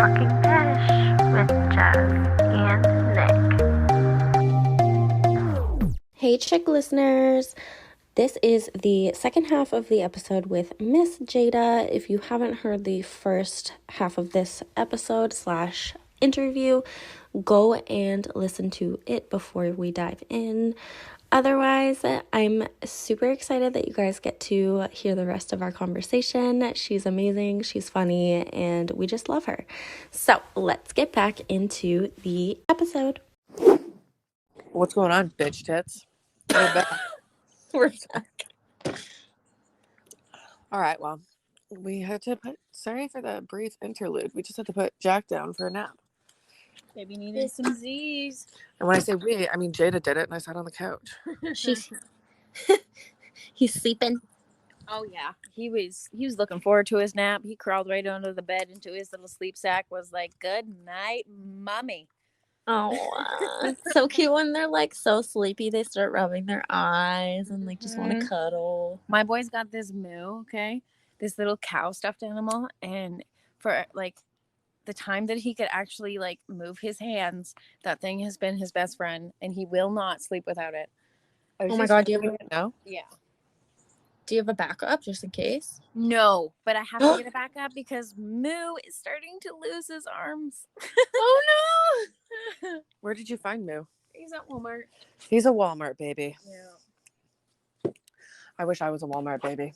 Talking Fish with Jess and Nick. Hey, chick listeners. This is the second half of the episode with Miss Jada. If you haven't heard the first half of this episode / interview, go and listen to it before we dive in. Otherwise, I'm super excited that you guys get to hear the rest of our conversation. She's amazing, she's funny, and we just love her. So let's get back into the episode. What's going on, bitch tits? We're back. We're back. All right, well, we had to put, sorry for the brief interlude. We just had to put Jack down for a nap. Baby needed some Z's. And when I say we, I mean Jada did it and I sat on the couch. He's sleeping. Oh yeah, he was looking forward to his nap. He crawled right under the bed into his little sleep sack. Was like, "Good night, mommy." Oh, it's so cute when they're like so sleepy. They start rubbing their eyes and like just want to cuddle. My boy's got this moo, okay, this little cow stuffed animal, and for like the time that he could actually like move his hands, that thing has been his best friend, and he will not sleep without it. Oh my god, do you have no? Yeah. Do you have a backup just in case? No, but I have to get it back up because Moo is starting to lose his arms. Oh no! Where did you find Moo? He's at Walmart. He's a Walmart baby. Yeah. I wish I was a Walmart baby.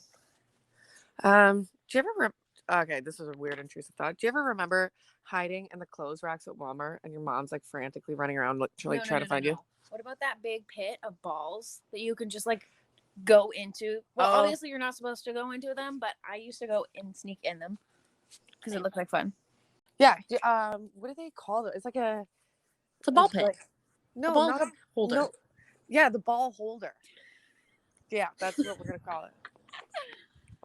Do you ever okay, this is a weird intrusive thought. Do you ever remember hiding in the clothes racks at Walmart and your mom's like frantically running around trying to find you? What about that big pit of balls that you can just like go into? Well, obviously you're not supposed to go into them, but I used to go and sneak in them because it looked like fun. Yeah. What do they call it? It's like it's a ball pit. Like, no, ball not a holder. No, yeah, the ball holder. Yeah, that's what we're gonna call it.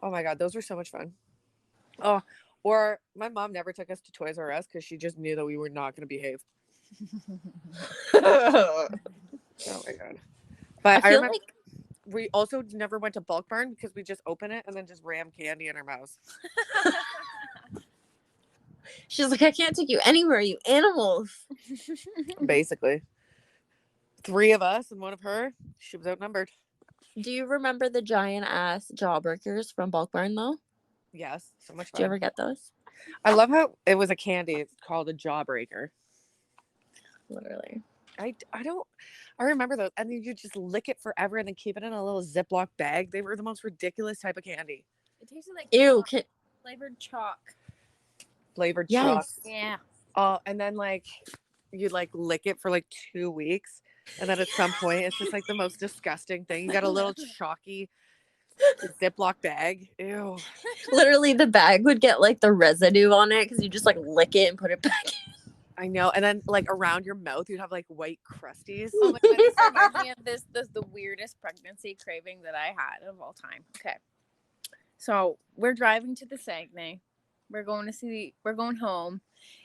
Oh my god, those were so much fun. Oh, or my mom never took us to Toys R Us because she just knew that we were not going to behave. Oh my god! But I remember like we also never went to Bulk Barn because we just open it and then just ram candy in our mouths. She's like, I can't take you anywhere, you animals. Basically, 3 of us and 1 of her. She was outnumbered. Do you remember the giant ass Jawbreakers from Bulk Barn though? Yes, so much fun. Do you ever get those? I love how it was a candy. It's called a Jawbreaker. Literally. I remember those. And then you just lick it forever and then keep it in a little Ziploc bag. They were the most ridiculous type of candy. It tasted like flavored chalk. Flavored chalk. Yeah. And then like you like lick it for like 2 weeks. And then at some point it's just like the most disgusting thing. You got a little chalky Ziploc bag. Ew. Literally the bag would get like the residue on it because you just like lick it and put it back in. I know. And then like around your mouth you'd have like white crusties. Oh my god, this reminds me of this the weirdest pregnancy craving that I had of all time. Okay. So we're driving to the Saguenay. We're going home.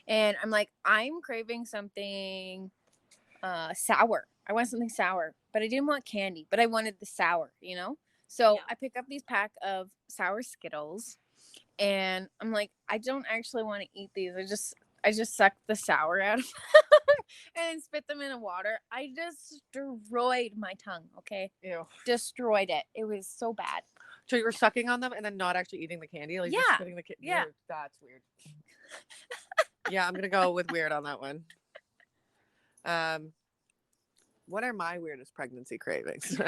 And I'm like, I'm craving something sour. I want something sour. But I didn't want candy, but I wanted the sour, you know? So I pick up these pack of sour Skittles, and I'm like, I don't actually want to eat these. I just sucked the sour out of them and spit them in the water. I destroyed my tongue. Okay, Ew. Destroyed it. It was so bad. So you were sucking on them and then not actually eating the candy, like just spitting the candy. Yeah, that's weird. Yeah, I'm gonna go with weird on that one. What are my weirdest pregnancy cravings?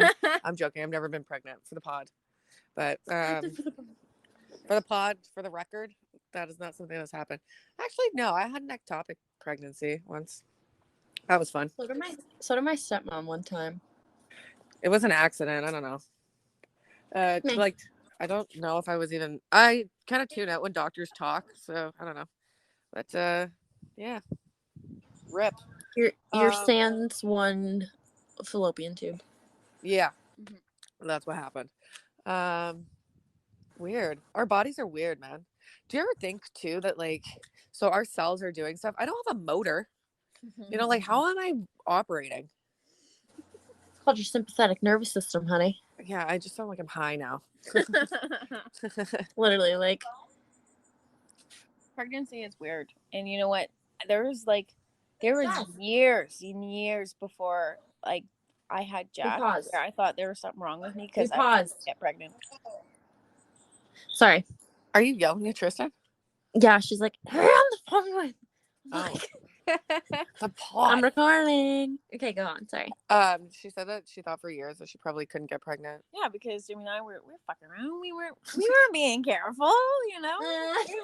I'm joking. I've never been pregnant for the pod. But for the record, that is not something that's happened. Actually, no. I had an ectopic pregnancy once. That was fun. So did my stepmom one time. It was an accident. I don't know. Like, I don't know if I kind of tune out when doctors talk. So, I don't know. But, yeah. Rip. Your sans one fallopian tube. Yeah, that's what happened. Weird. Our bodies are weird, man. Do you ever think too that like, so our cells are doing stuff? I don't have a motor. You know, like how am I operating? It's called your sympathetic nervous system, honey. Yeah, I just sound like I'm high now. Literally, like Pregnancy is weird. And you know what? There was years and years before like I had Jack pause. where I thought there was something wrong with me because We I couldn't paused. get pregnant. Sorry. Are you yelling at Tristan? Yeah, she's like, hurry on the phone with. Oh, the I'm pod. recording. Okay, go on. Sorry. She said that she thought for years that she probably couldn't get pregnant. Yeah, because Jimmy and I were fucking around. We weren't being careful, you know. We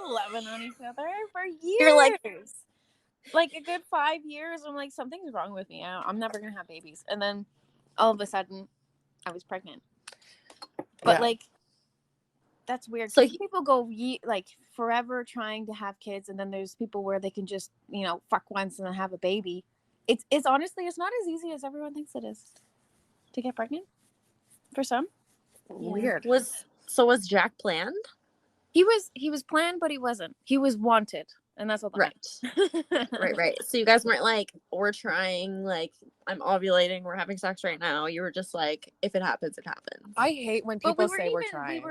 were loving on each other for years. You're like a good 5 years. I'm like, something's wrong with me. I'm never gonna have babies. And then all of a sudden, I was pregnant. But Yeah. like, that's weird. So So people go like forever trying to have kids, and then there's people where they can just fuck once and then have a baby. It's honestly it's not as easy as everyone thinks it is to get pregnant. For some, Weird. Was Jack planned? he was planned, but he wasn't. He was wanted, and that's what Right. matters. Right. So you guys weren't like, we're trying, like, I'm ovulating, we're having sex right now. You were just like, if it happens, it happens. I hate when people say we're trying.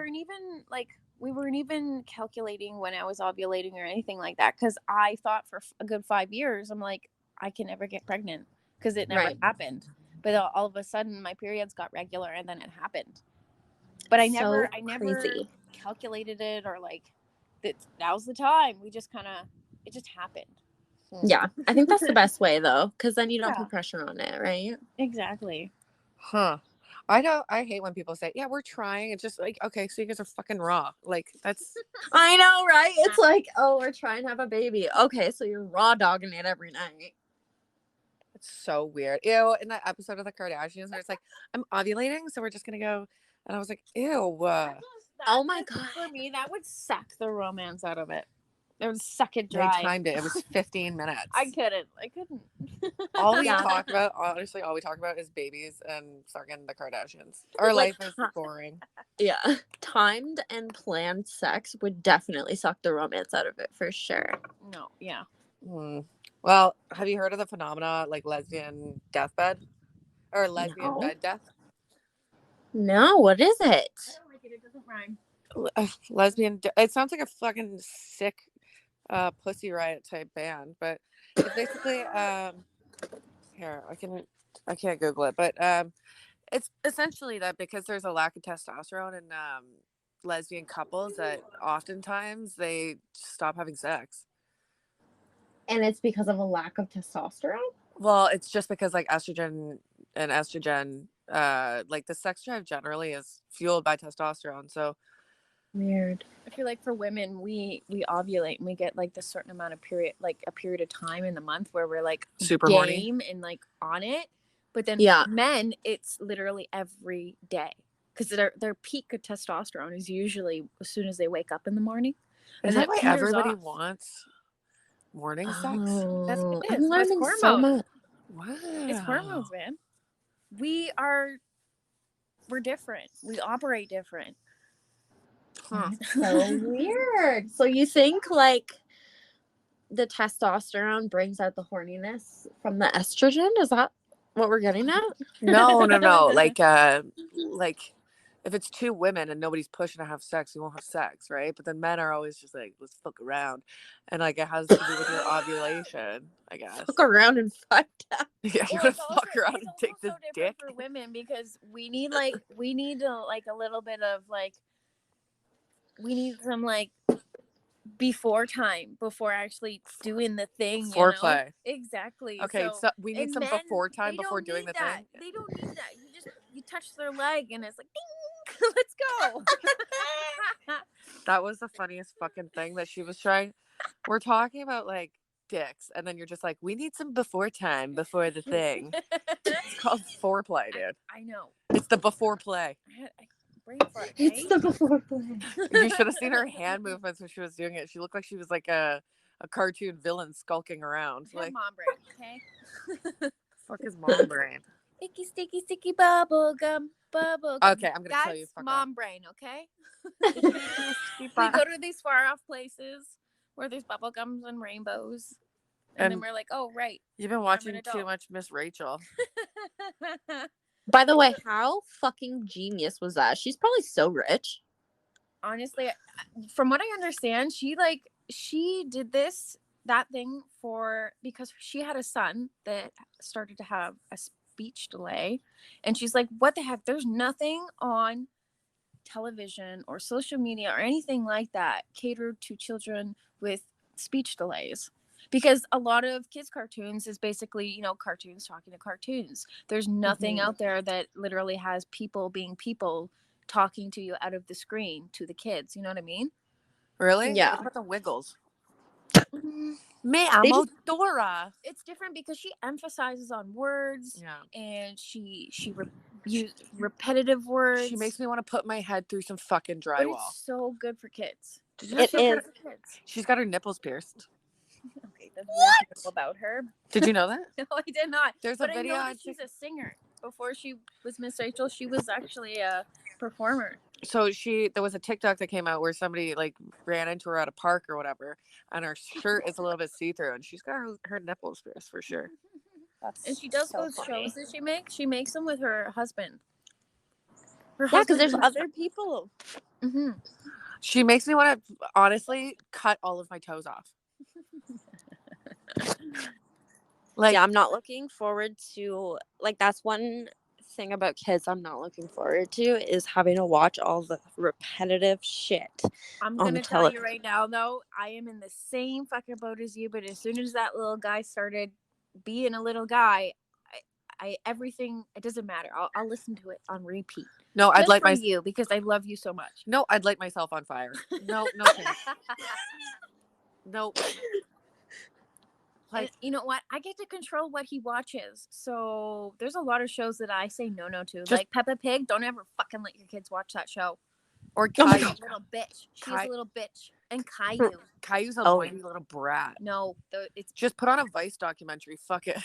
We weren't even calculating when I was ovulating or anything like that, because I thought for a good 5 years, I'm like, I can never get pregnant because it never happened. But all of a sudden, my periods got regular, and then it happened. But I never calculated it or like, now's the time. We just it just happened. Yeah, I think that's the best way though, because then you don't put pressure on it, right? Exactly. Huh. I hate when people say, yeah, we're trying. It's just like, okay, so you guys are fucking raw. Like, that's... I know, right? It's like, oh, we're trying to have a baby. Okay, so you're raw dogging it every night. It's so weird. Ew, in that episode of the Kardashians where it's like, I'm ovulating, so we're just gonna go. And I was like, ew. Oh my God. For me, that would suck the romance out of it. It would suck it dry. They timed it. It was 15 minutes. I couldn't. All we talk about, honestly, is babies and fucking the Kardashians. Our life is boring. Yeah. Timed and planned sex would definitely suck the romance out of it for sure. No, yeah. Well, have you heard of the phenomena like lesbian deathbed? Or lesbian bed death? No, what is it? I don't like it. It doesn't rhyme. Lesbian. It sounds like a fucking sick Pussy Riot type band, but it's basically here I can't Google it, but it's essentially that because there's a lack of testosterone in lesbian couples that oftentimes they stop having sex. And it's because of a lack of testosterone? Well, it's just because like estrogen, like the sex drive generally is fueled by testosterone. So weird. I feel like for women, we ovulate and we get like this certain amount of period, like a period of time in the month where we're like super game horny and like on it. But then men, it's literally every day because their peak of testosterone is usually as soon as they wake up in the morning. Is that why everybody wants morning sex? That's what it is. I'm learning so much. Wow. It's hormones, man. We're different. We operate different. Huh. So weird. So you think like the testosterone brings out the horniness from the estrogen? Is that what we're getting at? No. Like if it's two women and nobody's pushing to have sex, you won't have sex, right? But then men are always just like, let's fuck around. And like it has to do with your ovulation, I guess. Fuck around and fuck down. Yeah, you're gonna fuck around and take this dick. For women, because we need a little bit of like, we need some like before time before actually doing the thing. Foreplay. Exactly. Okay, so we need some before time before doing the thing. They don't need that. You touch their leg and it's like, ding, let's go. That was the funniest fucking thing that she was trying. We're talking about like dicks, and then you're just like, we need some before time before the thing. It's called foreplay, dude. I know. It's the before play. It's the before play. You should have seen her hand movements when she was doing it. She looked like she was like a cartoon villain skulking around. Like mom brain, okay? Fuck is mom brain? Sticky, sticky, sticky bubble gum. Okay, I'm gonna tell you. That's mom brain, okay? We go to these far off places where there's bubble gums and rainbows. And then we're like, oh, right. You've been watching too much Miss Rachel. By the way, how fucking genius was that? She's probably so rich. honestly, from what I understand, she did that thing because she had a son that started to have a speech delay, and she's like, what the heck, there's nothing on television or social media or anything like that catered to children with speech delays, because a lot of kids cartoons is basically, cartoons talking to cartoons. There's nothing out there that literally has people being people talking to you out of the screen to the kids, you know what I mean? Really? Yeah. What about the Wiggles? Mm, Me They amo just- Dora. it's different because she emphasizes on words, Yeah. and she use repetitive words. She makes me want to put my head through some fucking but drywall. it's so good for kids. It So good is. for kids. She's got her nipples pierced. Okay, that's weird to know about her. Did you know that? No, I did not. There's but a video I know on that she's a singer. Before she was Miss Rachel, she was actually a performer. So there was a TikTok that came out where somebody like ran into her at a park or whatever, and her shirt is a little bit see-through, and she's got her nipples pierced for sure. And she does so those funny. shows that she makes. She makes them with her husband. Her Yeah, because husband there's other people. Mm-hmm. She makes me want to honestly cut all of my toes off. Like, Yeah, I'm not looking forward to, like, that's one thing about kids I'm not looking forward to is having to watch all the repetitive shit. I'm on gonna the tell you right now, though, I am in the same fucking boat as you. But as soon as that little guy started being a little guy, I everything, it doesn't matter. I'll listen to it on repeat. no, I'd Just light for my you because I love you so much. no, I'd light myself on fire. No chance. No. And you know what? I get to control what he watches. So there's a lot of shows that I say no to. Like Peppa Pig. Don't ever fucking let your kids watch that show. Or Oh my Caillou. God. Little bitch. She's a little bitch. And Caillou. Caillou's a Oh. whiny little brat. No, it's Just put on a Vice documentary. Fuck it.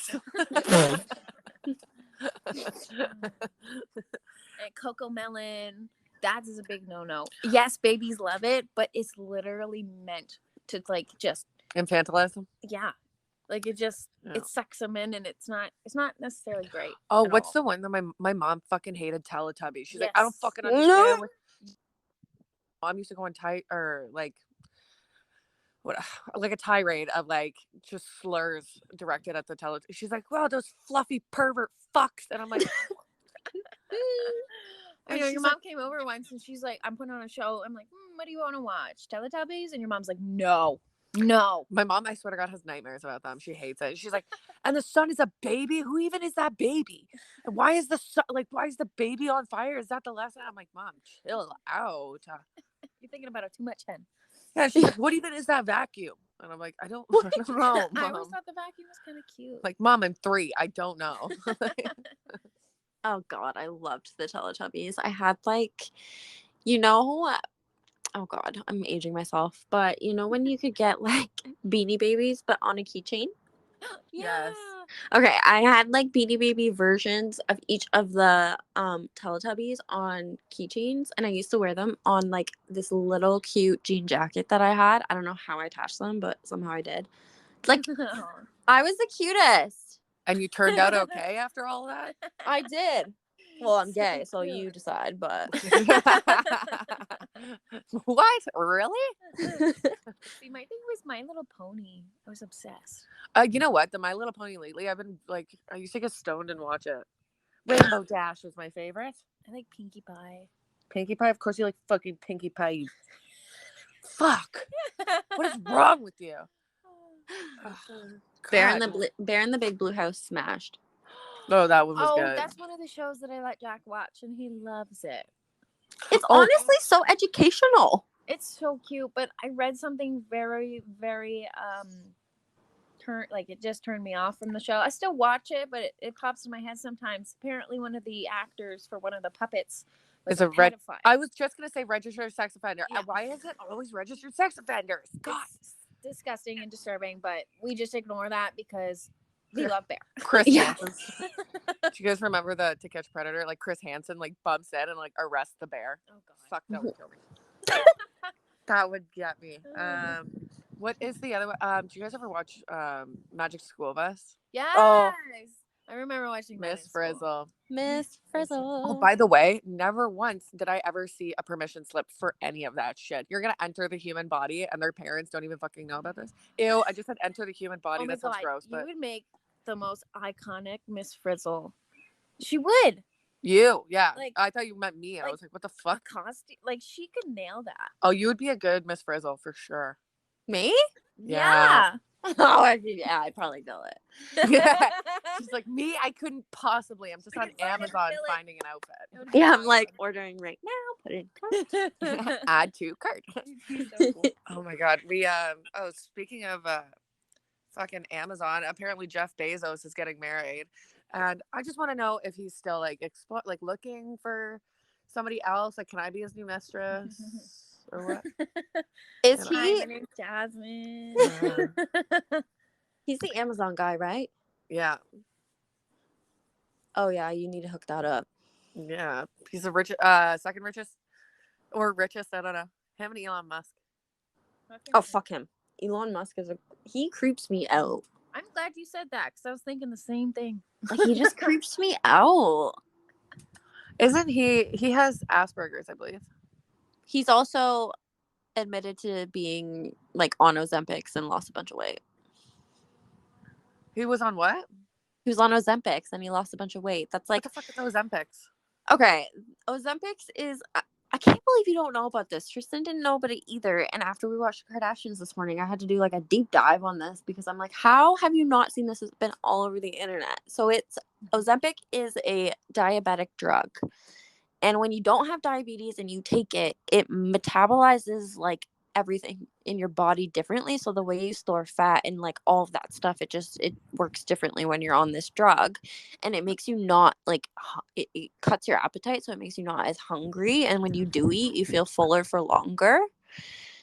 and Coco Melon. That is a big no. Yes, babies love it, but it's literally meant to just Infantilize them. yeah. It sucks them in, and it's not necessarily great. Oh, at what's all. the one that my mom fucking hated? Teletubbies. She's like, I don't Yes. fucking No. understand. Mom used to go on like a tirade of just slurs directed at the Teletubbies. She's like, wow, those fluffy pervert fucks, and I'm like, I know your mom came over once, and she's like, I'm putting on a show. I'm like, what do you want to watch? Teletubbies? And your mom's like, no. My mom, I swear to God, has nightmares about them. She hates it. She's like, and the sun is a baby? Who even is that baby? And why is the sun, why is the baby on fire? Is that the lesson? I'm like, Mom, chill out. You're thinking about it too much, Hen. Yeah, she's like, what even is that vacuum? And I'm like, I don't know, Mom. I always thought the vacuum was kind of cute. Like, Mom, I'm 3. I don't know. Oh God, I loved the Teletubbies. I had oh God, I'm aging myself. But when you could get Beanie Babies, but on a keychain? Yeah. Yes. Okay, I had Beanie Baby versions of each of the Teletubbies on keychains, and I used to wear them on this little cute jean jacket that I had. I don't know how I attached them, but somehow I did. I was the cutest. And you turned out okay after all that? I did. Well, I'm gay, so cute. you decide, but What? Really? See, my thing was My Little Pony. I was obsessed. You know what? The My Little Pony lately, I've been I used to get stoned and watch it. Rainbow Dash was my favorite. I like Pinkie Pie. Pinkie Pie? Of course you like fucking Pinkie Pie. You... Fuck. What is wrong with you? Bear in the Big Blue House smashed. Oh, that one was good. That's one of the shows that I let Jack watch, and he loves it. It's honestly so educational. It's so cute, but I read something very, very it just turned me off from the show. I still watch it, but it pops in my head sometimes. Apparently, one of the actors for one of the puppets was a pedophile. I was just gonna say registered sex offender. Yeah. Why is it always registered sex offenders? God, it's disgusting and disturbing, but we just ignore that because we love Bear. Chris Yeah. Hansen. Do you guys remember the To Catch a Predator? Chris Hansen bumps in and arrests the bear. Oh God. Fuck, that would kill me. That would get me. What is the other one? Do you guys ever watch Magic School Bus? Yes. Oh. I remember watching that in Miss school. Frizzle. Miss Frizzle. Oh, by the way, never once did I ever see a permission slip for any of that shit. You're gonna enter the human body and their parents don't even fucking know about this. Ew, I just said enter the human body. Oh my That sounds god, gross, you but would make the most iconic Miss Frizzle. She would. yeah. Like- I thought you meant me, and I like was like, what the A fuck? costume, like she could nail that. Oh, you would be a good Miss Frizzle for sure. Me? Yeah. Oh, yeah, I'd probably do it. Yeah. She's like, me, I couldn't possibly. I'm just I on could fucking Amazon feel it. finding an outfit. It would be Yeah, I'm like awesome. ordering right now. Put it in cart. Add to cart. It'd be so cool. Oh my god. We speaking of fucking Amazon, apparently Jeff Bezos is getting married. And I just want to know if he's still like looking for somebody else. Like, can I be his new mistress? Or what? Is Hi, he? my name's Jasmine. He's the Amazon guy, right? Yeah. Oh yeah, you need to hook that up. Yeah. He's the second richest or richest, I don't know. Him and Elon Musk. Oh fuck him. Elon Musk he creeps me out. I'm glad you said that because I was thinking the same thing. Like he just creeps me out. Isn't he has Asperger's, I believe. He's also admitted to being like on Ozempics and lost a bunch of weight. He was on what? He was on Ozempics and he lost a bunch of weight. That's like What the fuck is those Ozempics? okay. Ozempics is I can't believe you don't know about this. Tristan didn't know about it either. And after we watched the Kardashians this morning, I had to do like a deep dive on this because I'm like, how have you not seen this? It's been all over the internet. So Ozempic is a diabetic drug. And when you don't have diabetes and you take it, it metabolizes like everything in your body differently. So the way you store fat and like all of that stuff, it works differently when you're on this drug. And it makes you not like, it cuts your appetite. So it makes you not as hungry. And when you do eat, you feel fuller for longer.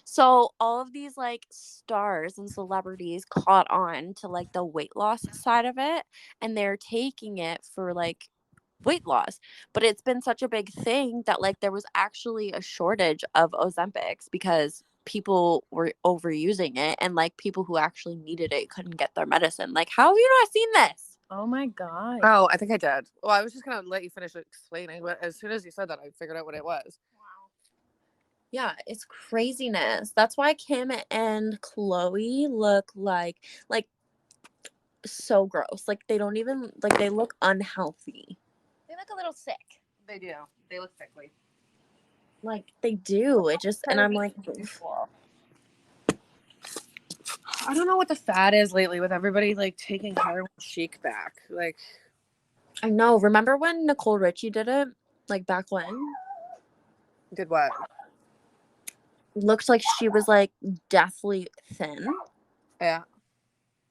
So all of these like stars and celebrities caught on to like the weight loss side of it. And they're taking it for like weight loss, but it's been such a big thing that like there was actually a shortage of Ozempics because people were overusing it and like people who actually needed it couldn't get their medicine. Like, how have you not seen this? Oh my god. Oh, I think I did. Well, I was just gonna let you finish explaining, but as soon as you said that, I figured out what it was. Wow. Yeah, it's craziness. That's why Kim and Chloe look like so gross. Like they don't even like they look unhealthy. They look a little sick. They do. They look sickly. Like they do. It just and I'm like I don't know what the fad is lately with everybody like taking heroin chic back. Like, I know. Remember when Nicole Richie did it? Like back when? did what? Looked like she was like deathly thin. Yeah.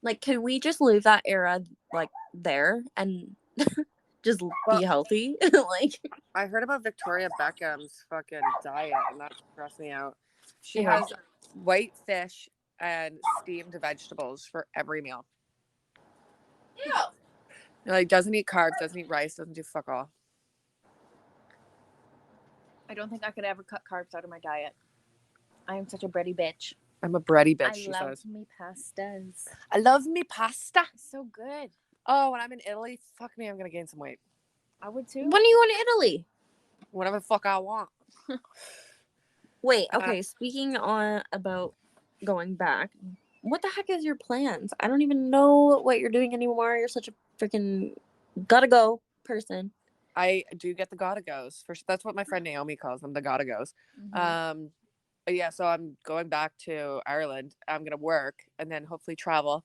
Like, can we just leave that era like there and just be healthy? Like, I heard about Victoria Beckham's fucking diet, and that stressed me out. She Yeah. has white fish and steamed vegetables for every meal. yeah. Like, doesn't eat carbs, doesn't eat rice, doesn't do fuck all. I don't think I could ever cut carbs out of my diet. I am such a bready bitch. I'm a bready bitch, I she love says. me pastas. I love me pasta. So good. Oh, when I'm in Italy, fuck me, I'm gonna gain some weight. I would too. When are you going to Italy? Whatever the fuck I want. Wait, okay. Speaking on about going back, what the heck is your plans? I don't even know what you're doing anymore. You're such a freaking gotta go person. I do get the gotta goes. That's what my friend Naomi calls them, the gotta goes. Mhm. Yeah, so I'm going back to Ireland. I'm gonna work and then hopefully travel.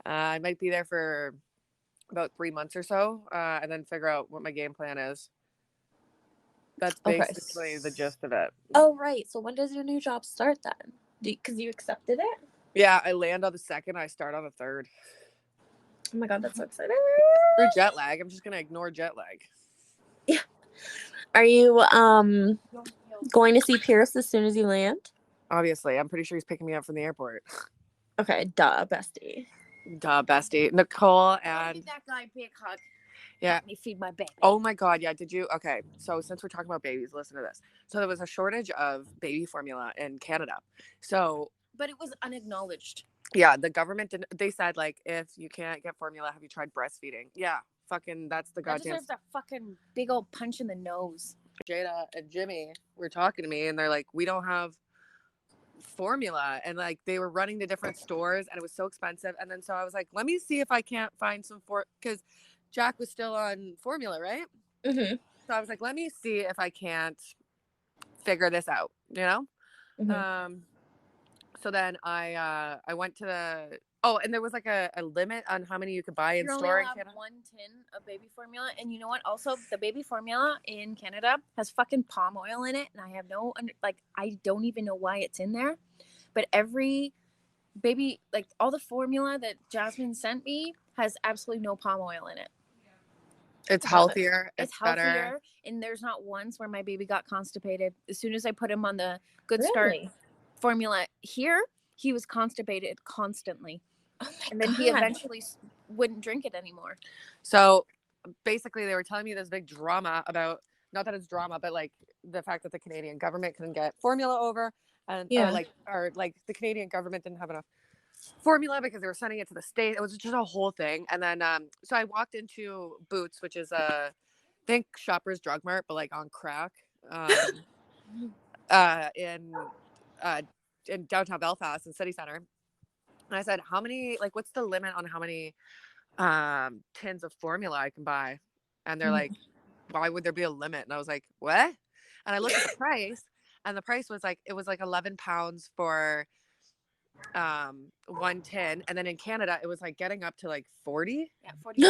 I might be there for about 3 months or so, and then figure out what my game plan is. That's Okay. basically the gist of it. Oh, right. So when does your new job start then? Because you accepted it? Yeah, I land on the 2nd. I start on the 3rd. Oh my God, that's so exciting. For jet lag, I'm just gonna ignore jet lag. Yeah. Are you going to see Pierce as soon as you land? Obviously, I'm pretty sure he's picking me up from the airport. Okay, duh, bestie. Duh, bestie. Nicole Give and that guy a big hug. yeah. Let me feed my baby. Oh my God, yeah. Did you? Okay, so since we're talking about babies, listen to this. So there was a shortage of baby formula in Canada. So But it was unacknowledged. yeah, the government didn't. They said like, if you can't get formula, have you tried breastfeeding? Yeah, fucking, that's the That goddamn. deserves a fucking big old punch in the nose. Jada and Jimmy were talking to me, and they're like, we don't have formula, and like they were running to different stores, and it was so expensive. And then so I was like, let me see if I can't find some because Jack was still on formula, right? Mm-hmm. So I was like, let me see if I can't figure this out, you know. Mm-hmm. So then I went to the and there was like a limit on how many you could buy in You're store only in allowed Canada. 1 tin of baby formula, and you know what? Also, the baby formula in Canada has fucking palm oil in it, and I have I don't even know why it's in there. But every baby, like all the formula that Jasmine sent me, has absolutely no palm oil in it. It's healthier. It's better. healthier, and there's not once where my baby got constipated. As soon as I put him on the Good Really? Start formula here, he was constipated constantly. Oh my And then God. he eventually wouldn't drink it anymore. So basically, they were telling me this big drama about, not that it's drama, but like the fact that the Canadian government couldn't get formula over, and Yeah. or the Canadian government didn't have enough formula because they were sending it to the state. It was just a whole thing. And then so I walked into Boots, which is think Shoppers Drug Mart, but like on crack, in downtown Belfast in city center. And I said, how many, like, what's the limit on how many tins of formula I can buy? And they're like, why would there be a limit? And I was like, what? And I looked at the price, and the price was like, it was like 11 pounds for 1 tin. And then in Canada, it was like getting up to like 40. Yeah, 40.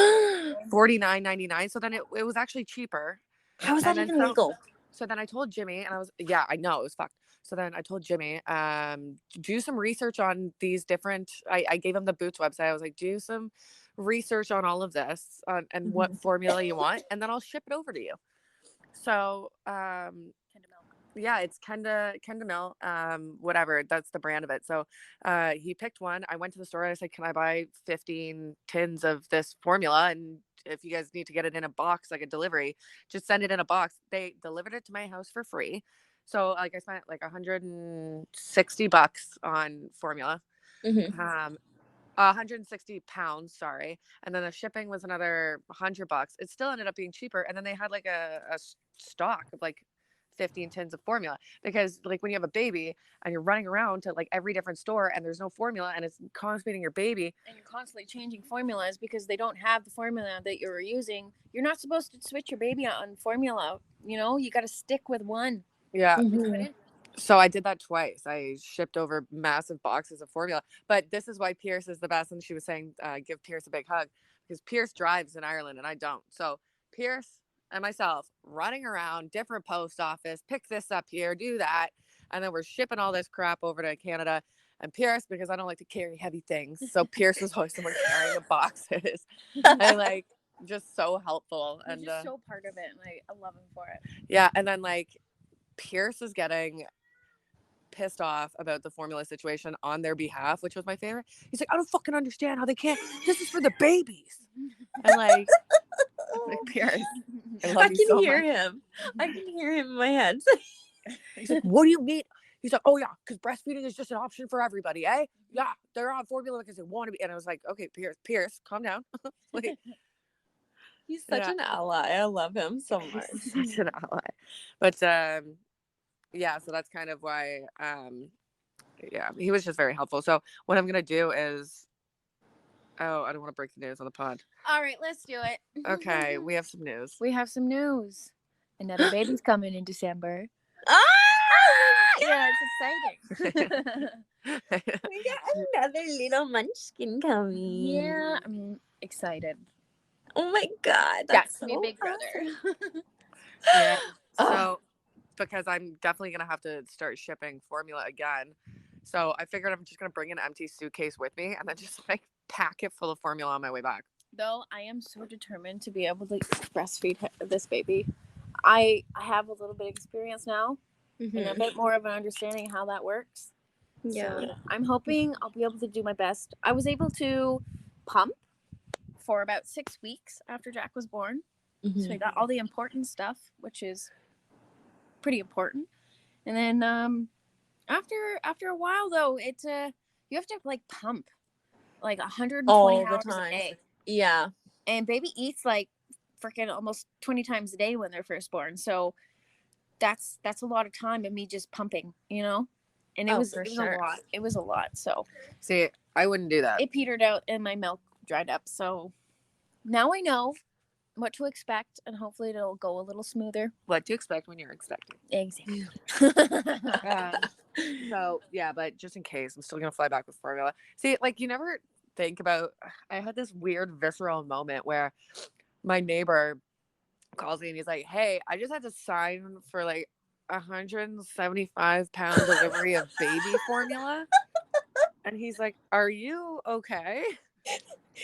$49.99. So then it was actually cheaper. How is that even legal? So then I told Jimmy, and I know it was fucked. So then I told Jimmy, do some research on these different, I gave him the Boots website. I was like, do some research on all of this and what formula you want, and then I'll ship it over to you. So, yeah, it's Kenda Mill, whatever, that's the brand of it. So he picked one. I went to the store and I said, can I buy 15 tins of this formula? And if you guys need to get it in a box, like a delivery, just send it in a box. They delivered it to my house for free. So like I spent like $160 on formula. 160 pounds, sorry. And then the shipping was another $100. It still ended up being cheaper. And then they had like a stock of like 15 tins of formula, because like when you have a baby and you're running around to like every different store and there's no formula and it's constipating your baby, and you're constantly changing formulas because they don't have the formula that you're using, you're not supposed to switch your baby on formula. You know, you got to stick with one. Yeah. So I did that twice. I shipped over massive boxes of formula. But this is why Pierce is the best. And she was saying, give Pierce a big hug, because Pierce drives in Ireland and I don't. So Pierce and myself running around different post office, pick this up here, do that. And then we're shipping all this crap over to Canada. And Pierce, because I don't like to carry heavy things, so Pierce was always someone carrying the boxes. And like, just so helpful. He's and just so part of it. And I love him for it. Yeah. And then like Pierce is getting pissed off about the formula situation on their behalf, which was my favorite. He's like, I don't fucking understand how they can't. This is for the babies. And like Pierce, I love you so much. I can hear him in my head. He's like, what do you mean? He's like, oh yeah, because breastfeeding is just an option for everybody, eh? Yeah, they're on formula because they want to be. And I was like, okay, Pierce, calm down. Like, He's such an ally. I love him so much. He's such an ally. But yeah, so that's kind of why yeah, he was just very helpful. So what I'm gonna do is, I don't want to break the news on the pod. All right, let's do it. Okay, we have some news. We have some news. Another baby's coming in December. Yeah, it's exciting. We got another little munchkin coming. Yeah, I'm excited. Oh my God, That's so my big awesome. brother. Yeah. So because I'm definitely gonna have to start shipping formula again. So I figured I'm just gonna bring an empty suitcase with me and then just like pack it full of formula on my way back. Though I am so determined to be able to breastfeed this baby. I have a little bit of experience now and a bit more of an understanding how that works. Yeah. So I'm hoping I'll be able to do my best. I was able to pump for about 6 weeks after Jack was born. So I got all the important stuff, which is pretty important. And then after a while though, it's you have to like pump like 120 all the hours time. a day. Yeah. And baby eats like freaking almost 20 times a day when they're first born. So that's a lot of time of me just pumping, you know? And it was for a sure. lot. It was a lot. So See, I wouldn't do that. it petered out and my milk dried up. So now I know what to expect, and hopefully it'll go a little smoother. What to expect when you're expecting. Exactly. So yeah, but just in case, I'm still gonna fly back with formula. See, like you never think about. I had this weird visceral moment where my neighbor calls me and he's like, "Hey, I just had to sign for like 175-pound delivery of baby formula," and he's like, "Are you okay?"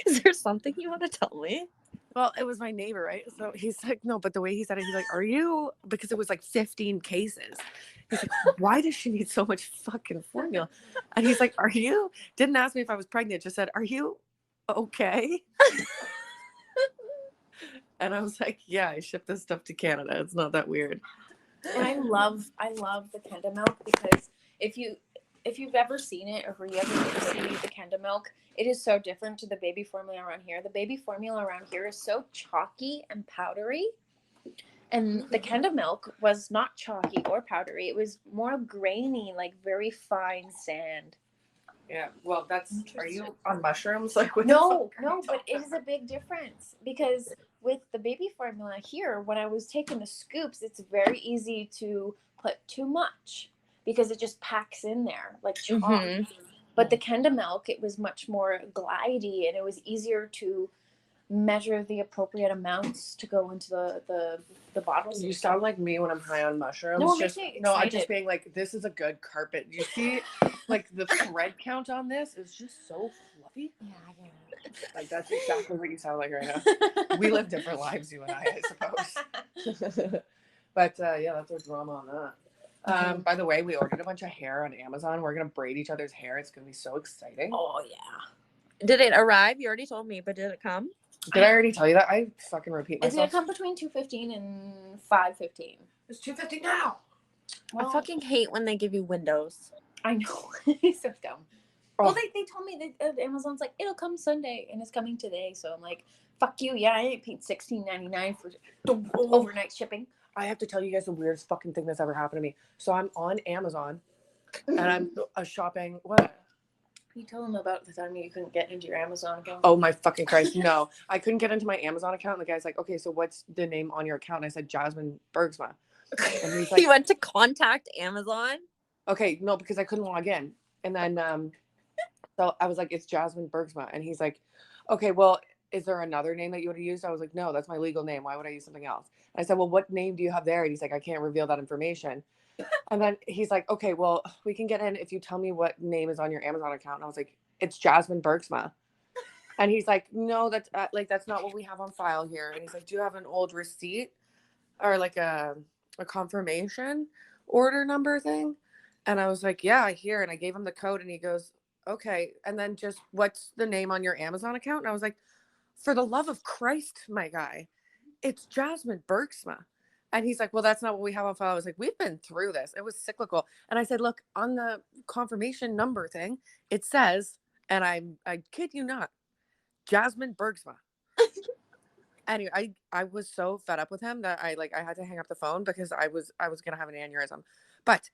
Is there something you want to tell me? Well, it was my neighbor, right? So he's like, no, but the way he said it, he's like, are you? Because it was like 15 cases. He's like, why does she need so much fucking formula? And he's like, are you? Didn't ask me if I was pregnant, just said, are you okay? And I was like, yeah, I shipped this stuff to Canada. It's not that weird. And I love the Kenda milk because if you've ever seen it or if you ever see the Kenda milk, it is so different to the baby formula around here. The baby formula around here is so chalky and powdery. And the Kenda milk was not chalky or powdery. It was more grainy, like very fine sand. Yeah, well, are you on mushrooms? Like, what no, but it is a big difference because with the baby formula here, when I was taking the scoops, it's very easy to put too much because it just packs in there like chalk. Mhm. But the Kenda milk, it was much more glidey and it was easier to measure the appropriate amounts to go into the bottles. You sound like me when I'm high on mushrooms. No, I'm just being like, this is a good carpet. You see, like the thread count on this is just so fluffy. Yeah, I get it. Like that's exactly what you sound like right now. We live different lives, you and I suppose. But yeah, that's our drama on that. By the way, we ordered a bunch of hair on Amazon. We're gonna braid each other's hair. It's gonna be so exciting. Oh yeah. Did it arrive? You already told me, but did it come? Did I already tell you that? I fucking repeat It's myself. gonna come between 2:15 and 5:15. It's 2:50 now. I fucking hate when they give you windows. I know. It's so dumb. Oh. Well, they told me that Amazon's like, it'll come Sunday, and it's coming today. So I'm like, fuck you. Yeah, I ain't paid $16.99 for overnight shipping. I have to tell you guys the weirdest fucking thing that's ever happened to me. So I'm on Amazon, and I'm shopping. What? You tell them about the time you couldn't get into your Amazon account. Oh my fucking Christ, no. I couldn't get into my Amazon account, and the guy's like, okay, so what's the name on your account? And I said, Jasmine Bergsma. And he's like, You went to contact Amazon? okay, no, because I couldn't log in. And then, so I was like, it's Jasmine Bergsma. And he's like, okay, well, is there another name that you would have used? I was like, no, that's my legal name. Why would I use something else? And I said, well, what name do you have there? And he's like, I can't reveal that information. And then he's like, okay, well, we can get in if you tell me what name is on your Amazon account. And I was like, it's Jasmine Bergsma. And he's like, no, that's that's not what we have on file here. And he's like, do you have an old receipt or like a confirmation order number thing? And I was like, yeah, here. And I gave him the code and he goes, okay. And then just what's the name on your Amazon account? And I was like, for the love of Christ, my guy, it's Jasmine Bergsma. And he's like, well, that's not what we have on file. I was like, we've been through this. It was cyclical. And I said, look, on the confirmation number thing, it says, and I kid you not, Jasmine Bergsma. Anyway, I was so fed up with him that I had to hang up the phone because I was going to have an aneurysm. But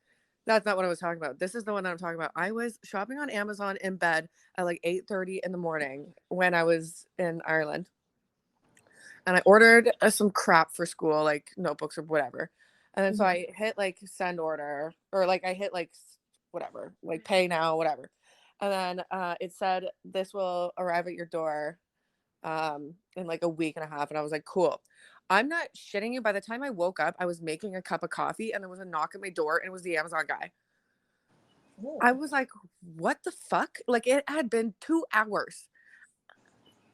that's not what I was talking about. This is the one that I'm talking about. I was shopping on Amazon in bed at like 8:30 in the morning when I was in Ireland. And I ordered some crap for school, like notebooks or whatever. And then so I hit like send order or like I hit like whatever, like pay now, whatever. And then it said this will arrive at your door in like a week and a half. And I was like, cool. I'm not shitting you. By the time I woke up, I was making a cup of coffee and there was a knock at my door and it was the Amazon guy. Ooh. I was like, what the fuck? Like it had been 2 hours.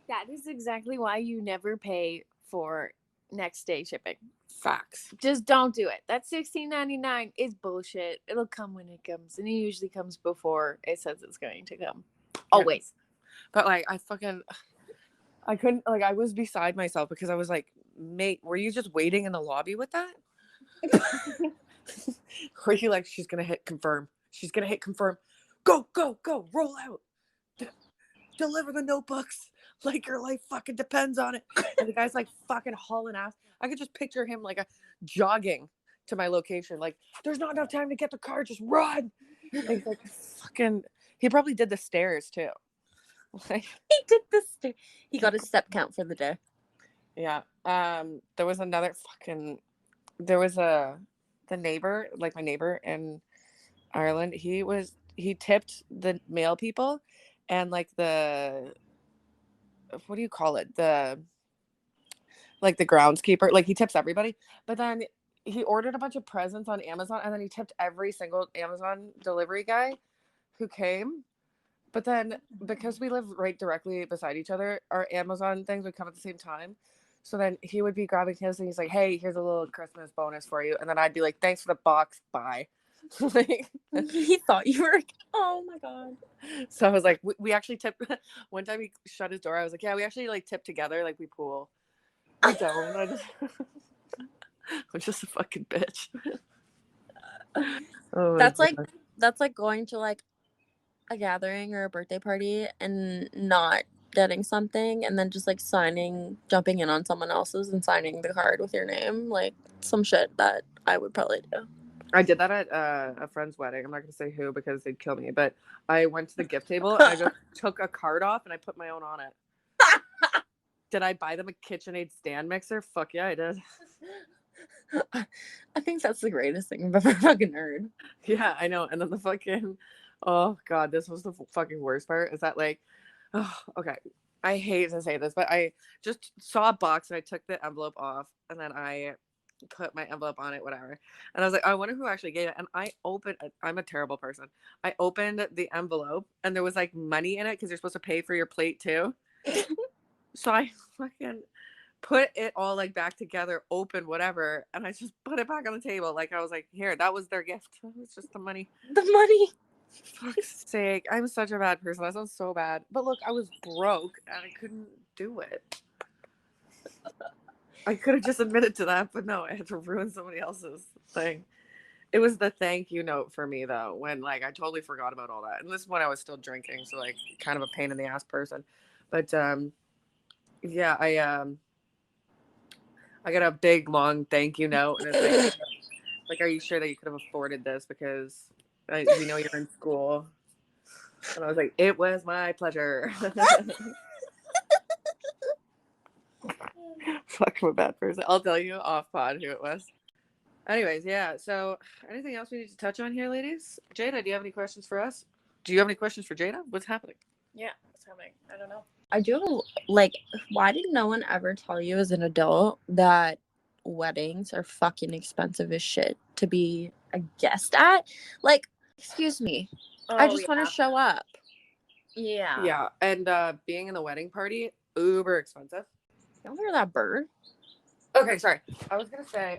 That is exactly why you never pay for next day shipping. Facts. Just don't do it. That $16.99 is bullshit. It'll come when it comes, and it usually comes before it says it's going to come. Always. Yeah. But like, I couldn't. Like, I was beside myself because I was like, mate, were you just waiting in the lobby with that? Were you like, she's gonna hit confirm? She's gonna hit confirm. Go, go, go! Roll out. Deliver the notebooks. like your life fucking depends on it. And the guy's like fucking hauling ass. I could just picture him like jogging to my location. Like, there's not enough time to get the car. Just run. And he's like fucking. He probably did the stairs too. Like, He did this. He got his step count for the day. yeah. There was another fucking. There was the neighbor, like my neighbor in Ireland. He tipped the male people, and like the what do you call it? Like the groundskeeper. Like he tips everybody, but then he ordered a bunch of presents on Amazon, and then he tipped every single Amazon delivery guy who came. But then because we live right directly beside each other, our Amazon things would come at the same time. So then he would be grabbing his and he's like, hey, here's a little Christmas bonus for you. And then I'd be like, thanks for the box. Bye. Like, He thought you were, oh my God. so I was like, we actually tipped. One time he shut his door. I was like, yeah, we actually like tip together. Like we pool. I don't. I'm just a fucking bitch. Oh, That's like going to like a gathering or a birthday party and not getting something and then just like jumping in on someone else's and signing the card with your name. Like some shit that I would probably do. I did that at a friend's wedding. I'm not going to say who because they'd kill me, but I went to the gift table and I just took a card off and I put my own on it. Did I buy them a KitchenAid stand mixer? Fuck yeah, I did. I think that's the greatest thing I've ever fucking heard. Yeah, I know. And then the fucking, oh God, this was the fucking worst part is that like, oh, okay. I hate to say this, but I just saw a box and I took the envelope off and then I put my envelope on it, whatever. And I was like, I wonder who actually gave it. And I opened it. I'm a terrible person. I opened the envelope and there was like money in it because you're supposed to pay for your plate too. So I fucking put it all like back together, open whatever, and I just put it back on the table. Like I was like, here, that was their gift. It was just the money. The money. Fuck's sake. I'm such a bad person. That sounds so bad. But look, I was broke and I couldn't do it. I could have just admitted to that, but no, I had to ruin somebody else's thing. It was the thank you note for me though, when like I totally forgot about all that. And this is when I was still drinking, so like kind of a pain in the ass person. But yeah, I got a big long thank you note and it's like are you sure that you could have afforded this because we know you're in school. And I was like, it was my pleasure. Fuck, I'm a bad person. I'll tell you off pod who it was. Anyways, yeah. So anything else we need to touch on here, ladies? Jada, do you have any questions for us? Do you have any questions for Jada? What's happening? Yeah, what's happening? I don't know. I do like, why did no one ever tell you as an adult that weddings are fucking expensive as shit to be a guest at? Like, excuse me. I just want to show up. Yeah. Yeah. And being in the wedding party, uber expensive. Don't hear that bird. Okay, sorry. I was gonna say,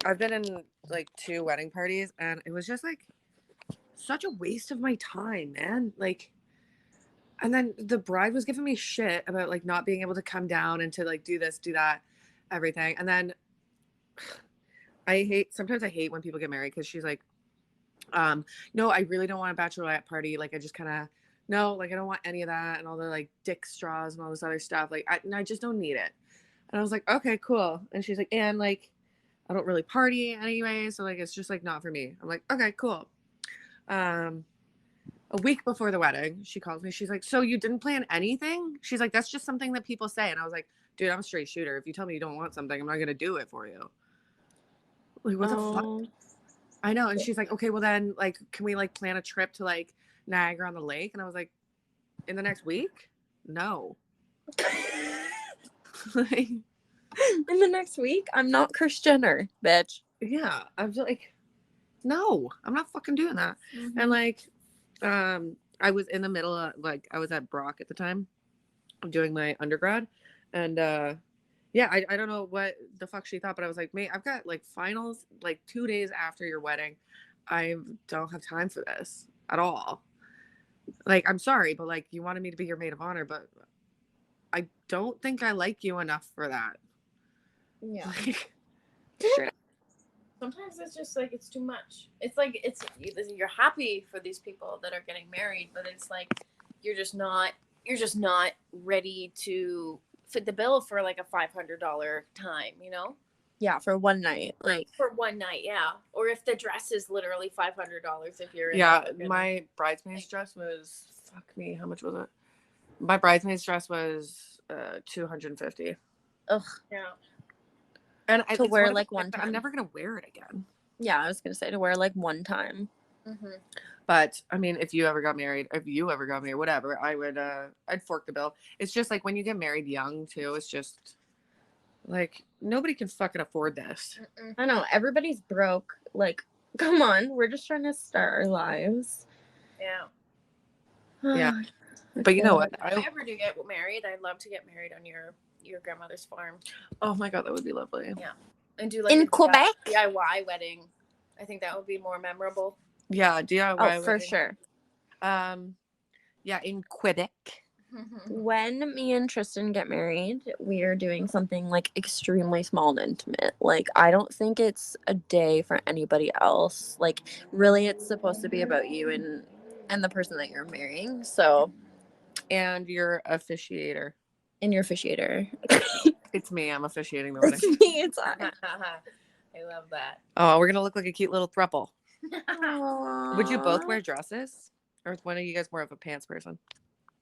I've been in like 2 wedding parties and it was just like such a waste of my time, man. Like, and then the bride was giving me shit about like not being able to come down and to like do this, do that, everything. And then sometimes I hate when people get married because she's like, no, I really don't want a bachelorette party. Like, I just kind of, no, like, I don't want any of that and all the like dick straws and all this other stuff. Like, I just don't need it. And I was like, okay, cool. And she's like, and like, I don't really party anyway. So like, it's just like not for me. I'm like, okay, cool. A week before the wedding, she calls me. She's like, so you didn't plan anything? She's like, that's just something that people say. And I was like, dude, I'm a straight shooter. If you tell me you don't want something, I'm not going to do it for you. Like, what the fuck? I know. And she's like, okay, well then, like, can we like plan a trip to like Niagara on the Lake? And I was like, in the next week? No. Like, in the next week? I'm not Kris Jenner, bitch. Yeah. I was like, no, I'm not fucking doing that. Mm-hmm. And like, I was in the middle of like, I was at Brock at the time doing my undergrad. And yeah, I don't know what the fuck she thought, but I was like, mate, I've got like finals like 2 days after your wedding. I don't have time for this at all. Like, I'm sorry, but like, you wanted me to be your maid of honor, but I don't think I like you enough for that. Yeah. Like, sure. Sometimes it's just like, it's too much. It's like, you're happy for these people that are getting married, but it's like, you're you're just not ready to fit the bill for like a $500 time, you know? Yeah, for one night. Like For one night, yeah. Or if the dress is literally $500 if you're in Yeah, like, my bridesmaid's dress was, fuck me, how much was it? My bridesmaid's dress was $250. ugh. yeah. And To it's wear, one of like, the one things that time. I'm never gonna wear it again. Yeah, I was gonna say to wear like one time. Mm-hmm. But I mean, if you ever got married, whatever, I'd fork the bill. It's just like when you get married young too, it's just like nobody can fucking afford this. Mm-mm. I know, everybody's broke. Like, come on, we're just trying to start our lives. Yeah. Yeah. But you know what? If I ever do get married, I'd love to get married on your grandmother's farm. Oh my god, that would be lovely. Yeah. And do like in a Quebec? DIY wedding. I think that would be more memorable. Yeah, DIY. Oh, for wedding. sure. Yeah, in Quebec. When me and Tristan get married, we are doing something like extremely small and intimate. Like, I don't think it's a day for anybody else. Like, really, it's supposed to be about you and the person that you're marrying. So, And your officiator. and your officiator. It's me. I'm officiating the wedding. It's me. It's I. I love that. Oh, we're gonna look like a cute little throuple. Aww. Would you both wear dresses, or is one of you guys more of a pants person?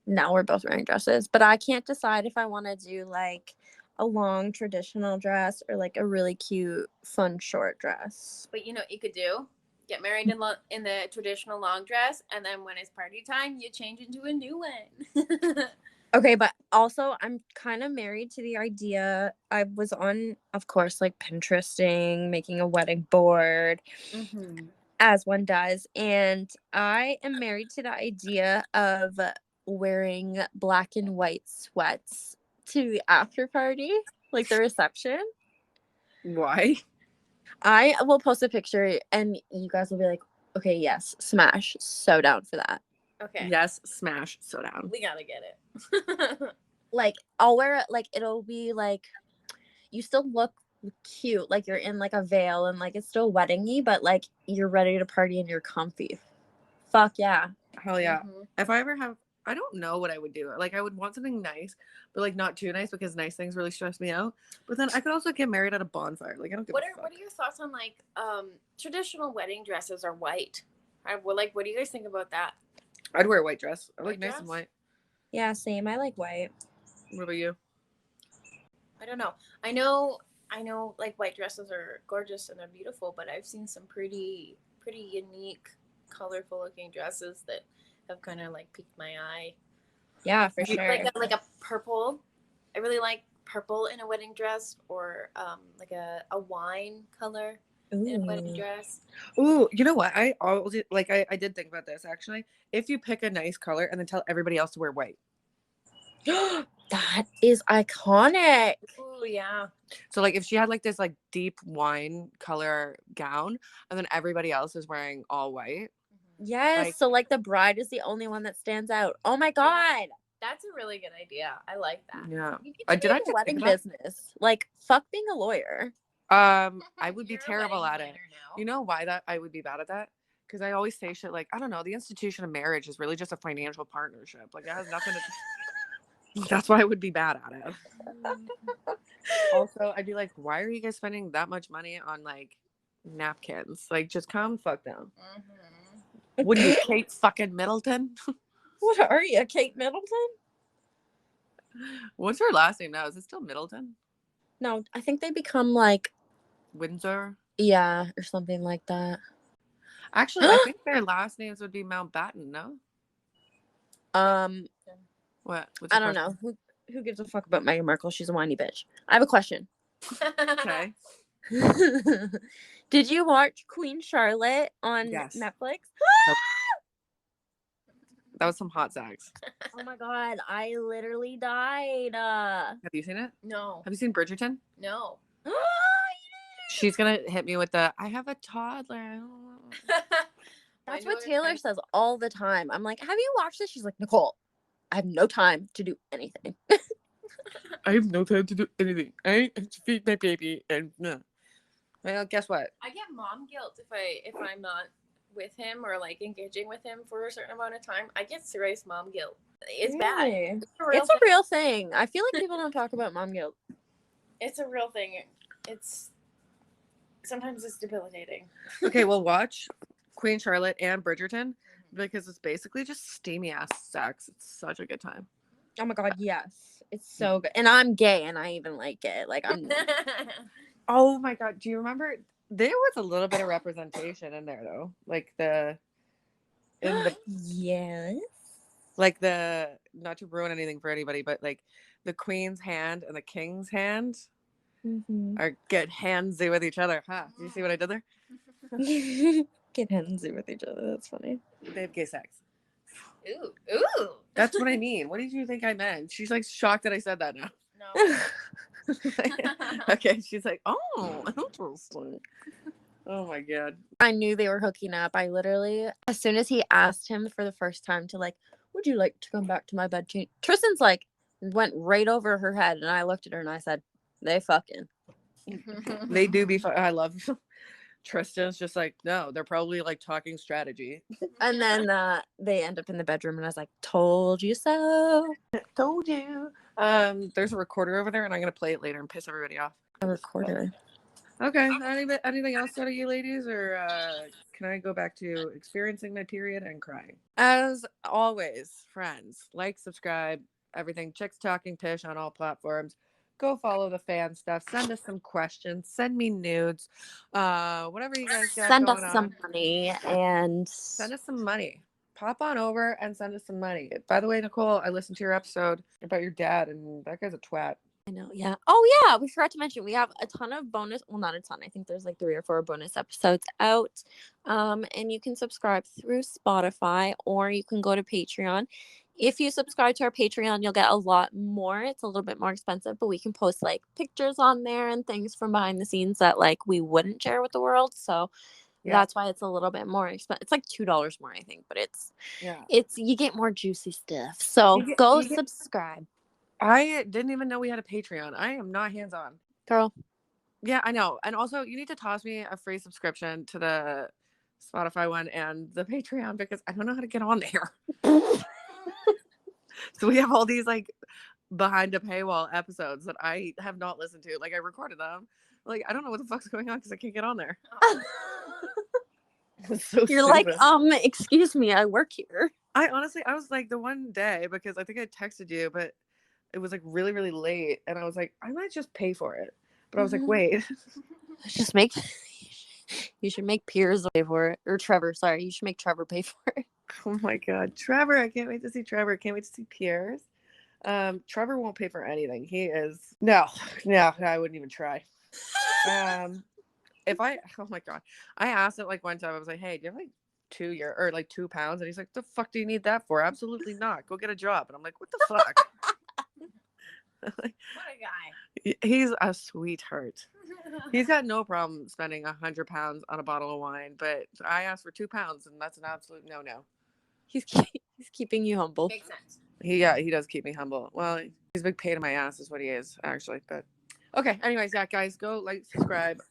No, we're both wearing dresses, but I can't decide if I want to do like a long traditional dress or like a really cute, fun short dress. But you know what you could do? Get married in the traditional long dress, and then when it's party time, you change into a new one. Okay, but also I'm kind of married to the idea. I was on, of course, like Pinteresting, making a wedding board, as one does, and I am married to the idea of wearing black and white sweats to the after party, like the reception. Why? I will post a picture and you guys will be like, okay, yes, smash. So down for that. Okay. Yes, smash, so down. We gotta get it. Like, I'll wear it, like, it'll be like, you still look cute, like you're in like a veil and like it's still weddingy, but like you're ready to party and you're comfy. Fuck yeah. Hell yeah. Mhm. If I ever have, I don't know what I would do. Like, I would want something nice, but like not too nice because nice things really stress me out. But then I could also get married at a bonfire. Like, I don't give What a are fuck. what are your thoughts on like traditional wedding dresses are white? Like, what do you guys think about that? I'd wear a white dress. I White like nice dress? and white. Yeah, same. I like white. What about you? I don't know. I know like white dresses are gorgeous and they're beautiful, but I've seen some pretty unique, colorful looking dresses that have kind of like piqued my eye. Yeah, for sure. Like a purple. I really like purple in a wedding dress, or like a wine color in a wedding dress. Ooh, you know what? I did think about this actually. If you pick a nice color and then tell everybody else to wear white. That is iconic. Oh yeah. So like if she had like this like deep wine color gown and then everybody else is wearing all white. Yes. Like- so like the bride is the only one that stands out. Oh my god. That's a really good idea. I like that. Yeah. You I need to did. be I in the just wedding think about- business. Like, fuck being a lawyer. I would be You're a terrible wedding at it. planner now. You know why that I would be bad at that? Because I always say shit like, I don't know, the institution of marriage is really just a financial partnership. Like it has nothing to That's why I would be bad at it. Also, I'd be like, why are you guys spending that much money on like napkins? Like just calm the fuck down. Mhm. What are you, Kate fucking Middleton? What are you, Kate Middleton? What's her last name now? Is it still Middleton? No, I think they become like, Windsor? yeah, or something like that. Actually, I think their last names would be Mountbatten, no? What? What's I your don't question? know. Who gives a fuck about Meghan Markle? She's a whiny bitch. I have a question. Okay. Did you watch Queen Charlotte on Yes. Netflix? That was some hot zags. Oh my god, I literally died. Have you seen it? No. Have you seen Bridgerton? No. She's gonna hit me with the I have a toddler. That's what Taylor says all the time. I'm like, have you watched this? She's like, Nicole, I have no time to do anything. I have no time to do anything. I have to feed my baby and no. Well, guess what? I get mom guilt if I'm not with him or like engaging with him for a certain amount of time, I get serious mom guilt. It's bad. Really? It's It's a real thing. I feel like people don't talk about mom guilt. It's a real thing. It's sometimes it's debilitating. Okay, well, watch Queen Charlotte and Bridgerton because it's basically just steamy ass sex. It's such a good time. Oh my god, yes. It's so good. And I'm gay and I even like it. Like I'm Oh my god, do you remember there was a little bit of representation in there though? Like the yes. like the not to ruin anything for anybody, but like the queen's hand and the king's hand are get handsy with each other, huh? Do you see what I did there? Get handsy with each other. That's funny. They have gay sex. Ooh. That's what I mean. What did you think I meant? She's like shocked that I said that now. No. Okay, she's like, oh, interesting. Oh my god. I knew they were hooking up. I literally, as soon as he asked him for the first time to like, would you like to come back to my bed? Tristan's like, went right over her head. And I looked at her and I said, they fucking. They do be I love Tristan's just like, no, they're probably like talking strategy. And then they end up in the bedroom and I was like, told you so. Told you. There's a recorder over there and I'm gonna play it later and piss everybody off. A recorder. Okay. Anything else out of you ladies, or can I go back to experiencing my period and crying? As always, friends, like, subscribe, everything. Chicks Talking Tish on all platforms. Go follow the fan stuff. Send us some questions. Send me nudes. Whatever you guys got Send going us some on. money and Send us some money. Pop on over and send us some money. By the way, Nicole, I listened to your episode about your dad, and that guy's a twat. I know, yeah. Oh, yeah. We forgot to mention we have a ton of bonus. Well, not a ton. I think there's like 3 or 4 bonus episodes out. And you can subscribe through Spotify or you can go to Patreon. If you subscribe to our Patreon, you'll get a lot more. It's a little bit more expensive, but we can post like pictures on there and things from behind the scenes that like we wouldn't share with the world. So that's why it's a little bit more expensive. It's like $2 more, I think, but it's you get more juicy stuff. So go subscribe. I didn't even know we had a Patreon. I am not hands-on. Girl. Yeah, I know. And also, you need to toss me a free subscription to the Spotify one and the Patreon because I don't know how to get on there. So we have all these like behind a paywall episodes that I have not listened to. Like I recorded them. Like I don't know what the fuck's going on because I can't get on there. So you're stupid. like, excuse me, I work here. I was like the one day because I think I texted you, but it was like really, really late. And I was like, I might just pay for it. But I was like, wait. Just you should make Piers pay for it. Or Trevor, sorry. You should make Trevor pay for it. Oh my God. Trevor, I can't wait to see Trevor. Can't wait to see Piers. Trevor won't pay for anything. He is no, I wouldn't even try. Oh my God. I asked it like one time, I was like, hey, do you have like 2 pounds? And he's like, the fuck do you need that for? Absolutely not. Go get a job. And I'm like, what the fuck? What a guy. He's a sweetheart. He's got no problem spending 100 pounds on a bottle of wine, but I asked for 2 pounds, and that's an absolute no. He's keeping you humble. Makes sense. He does keep me humble. Well, he's a big pain in my ass, is what he is actually. But okay, anyways, yeah, guys, go like, subscribe,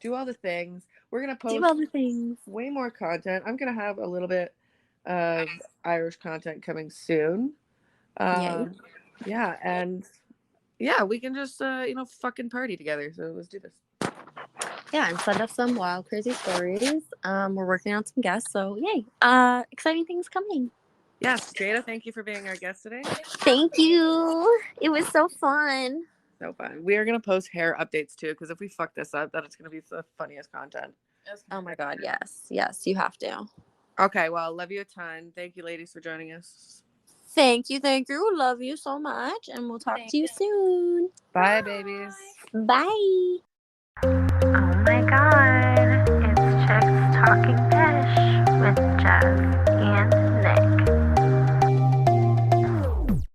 do all the things. We're gonna post Do all the things. way more content. I'm gonna have a little bit of Irish content coming soon. Yeah, and yeah, we can just fucking party together. So let's do this. Yeah, and send us some wild, crazy stories. We're working on some guests, so yay! Exciting things coming. Yes, Jada, thank you for being our guest today. Thank you. It was so fun. So fun. We are gonna post hair updates too, because if we fuck this up, that it's gonna be the funniest content. Oh my God, yes, you have to. Okay, well, love you a ton. Thank you, ladies, for joining us. Thank you. Love you so much, and we'll talk to you soon. Bye, babies. Bye. Oh my god, it's Chicks Talking Dish with Jess and